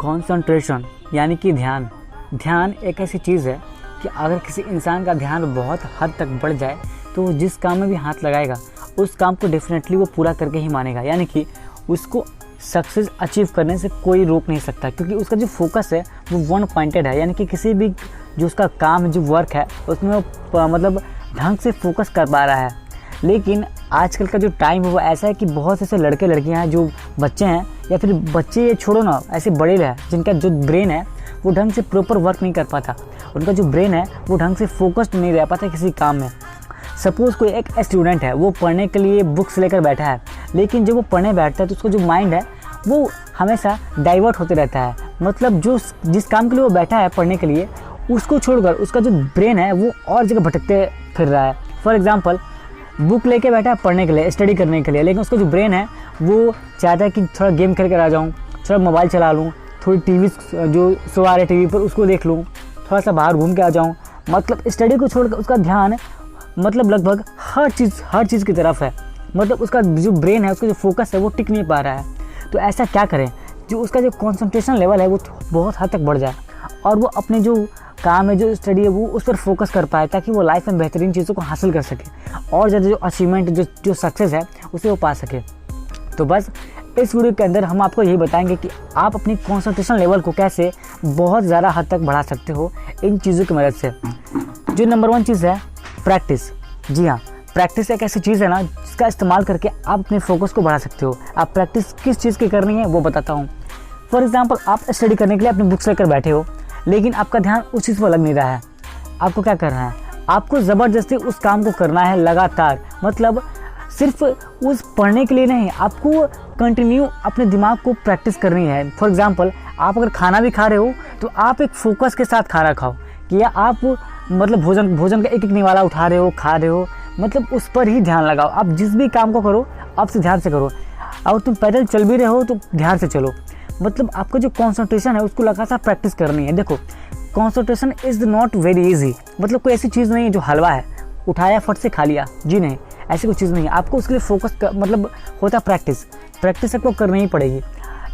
Concentration यानी कि ध्यान। ध्यान एक ऐसी चीज़ है कि अगर किसी इंसान का ध्यान बहुत हद तक बढ़ जाए तो वो जिस काम में भी हाथ लगाएगा उस काम को डेफिनेटली वो पूरा करके ही मानेगा, यानी कि उसको सक्सेस अचीव करने से कोई रोक नहीं सकता, क्योंकि उसका जो फोकस है वो वन पॉइंटेड है। यानी कि किसी भी जो उसका काम जो वर्क है उसमें वो मतलब ढंग से फोकस कर पा रहा है। लेकिन आजकल का जो टाइम है वो ऐसा है कि बहुत ऐसे लड़के लड़कियां हैं, जो बच्चे हैं या फिर बच्चे ये छोड़ो ना, ऐसे बड़े हैं जिनका जो ब्रेन है वो ढंग से प्रॉपर वर्क नहीं कर पाता। उनका जो ब्रेन है वो ढंग से फोकस्ड नहीं रह पाता किसी काम में। सपोज़ कोई एक स्टूडेंट है, वो पढ़ने के लिए बुक्स लेकर बैठा है, लेकिन जब वो पढ़ने बैठता है तो उसका जो माइंड है वो हमेशा डाइवर्ट होते रहता है। मतलब जो जिस काम के लिए वो बैठा है पढ़ने के लिए, उसको छोड़कर उसका जो ब्रेन है वो और जगह भटकते फिर रहा है। फॉर एग्जाम्पल, बुक लेके बैठा है पढ़ने के लिए, स्टडी करने के लिए, लेकिन उसका जो ब्रेन है वो चाहता है कि थोड़ा गेम खेल कर आ जाऊँ, थोड़ा मोबाइल चला लूँ, थोड़ी टीवी जो शो आ रहा है टीवी पर उसको देख लूँ, थोड़ा सा बाहर घूम के आ जाऊँ। मतलब स्टडी को छोड़कर उसका ध्यान मतलब लगभग हर चीज़ की तरफ है। मतलब उसका जो ब्रेन है, उसका जो फोकस है वो टिक नहीं पा रहा है। तो ऐसा क्या करें जो उसका जो कंसंट्रेशन लेवल है वो बहुत हद तक बढ़ जाए और वो अपने जो काम है, जो स्टडी है, वो उस पर फोकस कर पाए, ताकि वो लाइफ में बेहतरीन चीज़ों को हासिल कर सके और ज़्यादा जो अचीवमेंट जो सक्सेस है उसे वो पा सके। तो बस इस वीडियो के अंदर हम आपको यही बताएंगे कि आप अपनी कंसंट्रेशन लेवल को कैसे बहुत ज़्यादा हद तक बढ़ा सकते हो इन चीज़ों की मदद से। जो नंबर 1 चीज़ है प्रैक्टिस। जी हाँ, प्रैक्टिस एक ऐसी चीज़ है ना जिसका इस्तेमाल करके आप अपने फोकस को बढ़ा सकते हो। आप प्रैक्टिस किस चीज़ की करनी है वो बताता हूँ। फॉर एग्जांपल, आप स्टडी करने के लिए अपनी बुक्स लेकर बैठे हो, लेकिन आपका ध्यान उस चीज़ पर लग नहीं रहा है। आपको क्या करना है? आपको ज़बरदस्ती उस काम को करना है लगातार। मतलब सिर्फ उस पढ़ने के लिए नहीं, आपको कंटिन्यू अपने दिमाग को प्रैक्टिस करनी है। फॉर एग्जांपल, आप अगर खाना भी खा रहे हो तो आप एक फोकस के साथ खाना खाओ, कि या आप मतलब भोजन का एक निवाला उठा रहे हो, खा रहे हो, मतलब उस पर ही ध्यान लगाओ। आप जिस भी काम को करो आप से ध्यान से करो। और तुम पैदल चल भी रहे हो तो ध्यान से चलो। मतलब आपका जो कंसंट्रेशन है उसको लगातार प्रैक्टिस करनी है। देखो, concentration is not very easy. मतलब कोई ऐसी चीज़ नहीं है जो हलवा है, उठाया फट से खा लिया। जी नहीं, ऐसी कोई चीज़ नहीं है। आपको उसके लिए फोकस मतलब होता प्रैक्टिस आपको करनी ही पड़ेगी।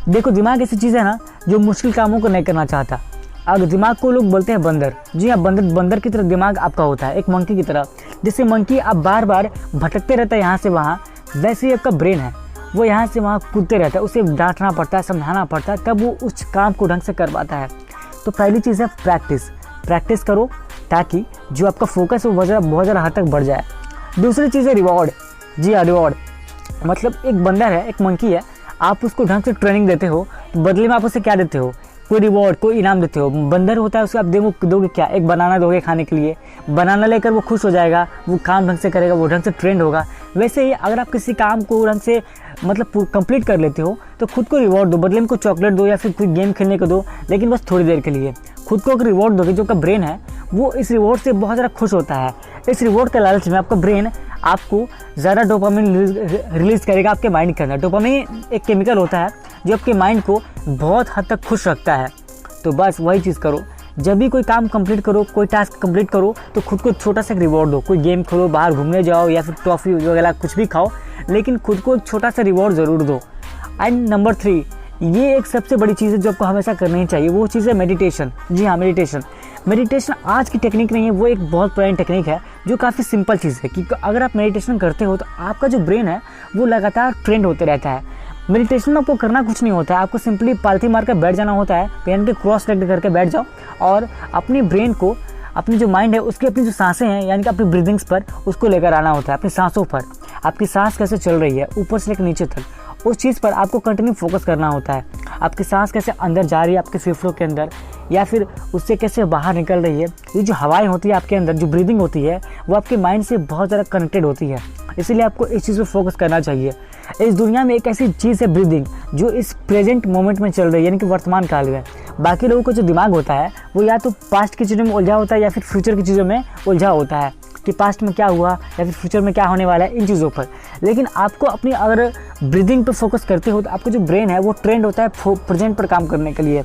देखो, दिमाग ऐसी चीज़ है ना जो मुश्किल कामों को नहीं करना चाहता। अगर दिमाग को लोग बोलते हैं बंदर। जी हाँ, बंदर की तरह दिमाग आपका होता है, एक मंकी की तरह। जैसे मंकी आप बार बार भटकते रहता है यहाँ से वहाँ, वैसे ही आपका ब्रेन है वो यहाँ से वहाँ कूदते रहता है। उसे डांटना पड़ता है, समझाना पड़ता है, तब वो उस काम को ढंग से कर पाता है। तो पहली चीज़ है प्रैक्टिस करो, ताकि जो आपका फोकस है वो बहुत ज़्यादा हद तक बढ़ जाए। दूसरी चीज़ है रिवॉर्ड। जी हाँ, रिवॉर्ड मतलब एक बंदर है, एक मंकी है, आप उसको ढंग से ट्रेनिंग देते हो तो बदले में आप उसे क्या देते हो? कोई रिवॉर्ड, कोई इनाम देते हो। बंदर होता है, उसे आप दोगे क्या? एक बनाना दोगे खाने के लिए। बनाना लेकर वो खुश हो जाएगा, वो काम ढंग से करेगा, वो ढंग से ट्रेंड होगा। वैसे ही अगर आप किसी काम को ढंग से मतलब कंप्लीट कर लेते हो तो खुद को रिवॉर्ड दो, बदले में कोई चॉकलेट दो या फिर कोई गेम खेलने को दो, लेकिन बस थोड़ी देर के लिए। खुद को अगर रिवॉर्ड दोगे, जो का ब्रेन है वो इस रिवॉर्ड से बहुत ज़्यादा खुश होता है। इस रिवॉर्ड के लालच में आपका ब्रेन आपको ज़्यादा डोपामिन रिलीज़ करेगा आपके माइंड के अंदर। डोपामिन एक केमिकल होता है जो आपके माइंड को बहुत हद तक खुश रखता है। तो बस वही चीज़ करो, जब भी कोई काम कंप्लीट करो, कोई टास्क कंप्लीट करो तो खुद को छोटा सा रिवॉर्ड दो। कोई गेम खेलो, बाहर घूमने जाओ या फिर टॉफ़ी वगैरह कुछ भी खाओ, लेकिन खुद को एक छोटा सा रिवॉर्ड ज़रूर दो। एंड नंबर 3, ये एक सबसे बड़ी चीज़ है जो आपको हमेशा करनी ही चाहिए, वो चीज़ है मेडिटेशन। जी हाँ, मेडिटेशन आज की टेक्निक नहीं है, वो एक बहुत पुरानी टेक्निक है जो काफ़ी सिंपल चीज़ है। कि अगर आप मेडिटेशन करते हो तो आपका जो ब्रेन है वो लगातार ट्रेंड होते रहता है। मेडिटेशन में आपको करना कुछ नहीं होता है, आपको सिंपली पालथी मार कर बैठ जाना होता है, पेन के क्रॉस लेग करके बैठ जाओ और अपने ब्रेन को, अपनी जो माइंड है उसकी अपनी जो सांसें हैं यानी कि अपनी ब्रीदिंग्स पर उसको लेकर आना होता है। अपनी सांसों पर, आपकी सांस कैसे चल रही है ऊपर से लेकर नीचे तक, उस चीज़ पर आपको कंटिन्यू फोकस करना होता है। आपकी सांस कैसे अंदर जा रही है आपके फेफड़ों के अंदर, या फिर उससे कैसे बाहर निकल रही है। ये जो हवाएं होती है आपके अंदर, जो ब्रीदिंग होती है, वो आपके माइंड से बहुत ज़्यादा कनेक्टेड होती है। इसीलिए आपको इस चीज़ पर फोकस करना चाहिए। इस दुनिया में एक ऐसी चीज़ है ब्रीदिंग, जो इस प्रेजेंट मोमेंट में चल रही है, यानी कि वर्तमान काल में। बाकी लोगों का जो दिमाग होता है वो या तो पास्ट की चीज़ों में उलझा होता है या फिर फ्यूचर की चीज़ों में उलझा होता है, कि पास्ट में क्या हुआ या फिर फ्यूचर में क्या होने वाला है, इन चीज़ों पर। लेकिन आपको अपनी अगर ब्रीदिंग पर फोकस करते हो तो आपका जो ब्रेन है वो ट्रेंड होता है प्रेजेंट पर काम करने के लिए।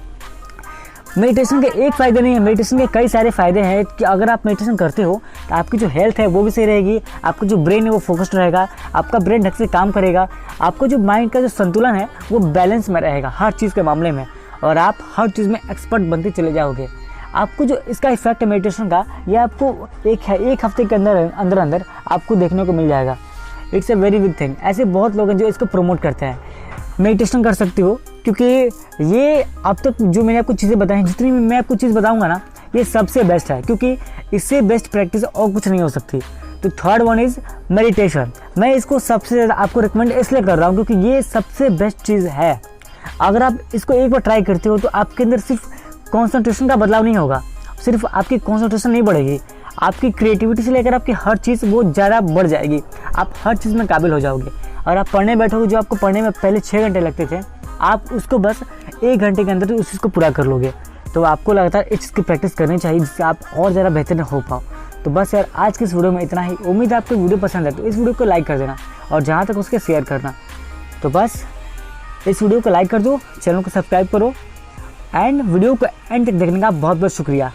मेडिटेशन के एक फ़ायदे नहीं है, मेडिटेशन के कई सारे फ़ायदे हैं। कि अगर आप मेडिटेशन करते हो तो आपकी जो हेल्थ है वो भी सही रहेगी, आपका जो ब्रेन है वो फोकस्ड रहेगा, आपका ब्रेन ढंग से काम करेगा, आपको जो माइंड का जो संतुलन है वो बैलेंस में रहेगा हर चीज़ के मामले में। और आप हर चीज़ में एक्सपर्ट बनते चले जाओगे। आपको जो इसका इफेक्ट है मेडिटेशन का, ये आपको एक हफ्ते के अंदर आपको देखने को मिल जाएगा। It's a very big thing. ऐसे बहुत लोग हैं जो इसको प्रमोट करते हैं। मेडिटेशन कर सकते हो, क्योंकि ये अब तक जो मैंने आपको चीज़ें बताई, जितनी भी मैं आपको चीज़ बताऊंगा ना, ये सबसे बेस्ट है, क्योंकि इससे बेस्ट प्रैक्टिस और कुछ नहीं हो सकती। तो थर्ड वन इज़ मेडिटेशन। मैं इसको सबसे ज़्यादा आपको रिकमेंड इसलिए कर रहा हूँ क्योंकि ये सबसे बेस्ट चीज़ है। अगर आप इसको एक बार ट्राई करते हो तो आपके अंदर सिर्फ कॉन्सेंट्रेशन का बदलाव नहीं होगा, सिर्फ आपकी कॉन्सेंट्रेशन नहीं बढ़ेगी, आपकी क्रिएटिविटी से लेकर आपकी हर चीज़ बहुत ज़्यादा बढ़ जाएगी। आप हर चीज़ में काबिल हो जाओगे। और आप पढ़ने बैठोगे, जो आपको पढ़ने में पहले 6 घंटे लगते थे, आप उसको बस 1 घंटे के अंदर उस चीज़ को पूरा कर लोगे। तो आपको लगातार इस चीज़ की प्रैक्टिस करनी चाहिए, जिससे आप और ज़्यादा बेहतर हो पाओ। तो बस यार, आज की इस वीडियो में इतना ही। उम्मीद है आपको वीडियो पसंद है, तो इस वीडियो को लाइक कर देना और जहाँ तक उसके शेयर करना। तो बस इस वीडियो को लाइक कर दो, चैनल को सब्सक्राइब करो एंड वीडियो को एंड तक देखने का बहुत बहुत शुक्रिया।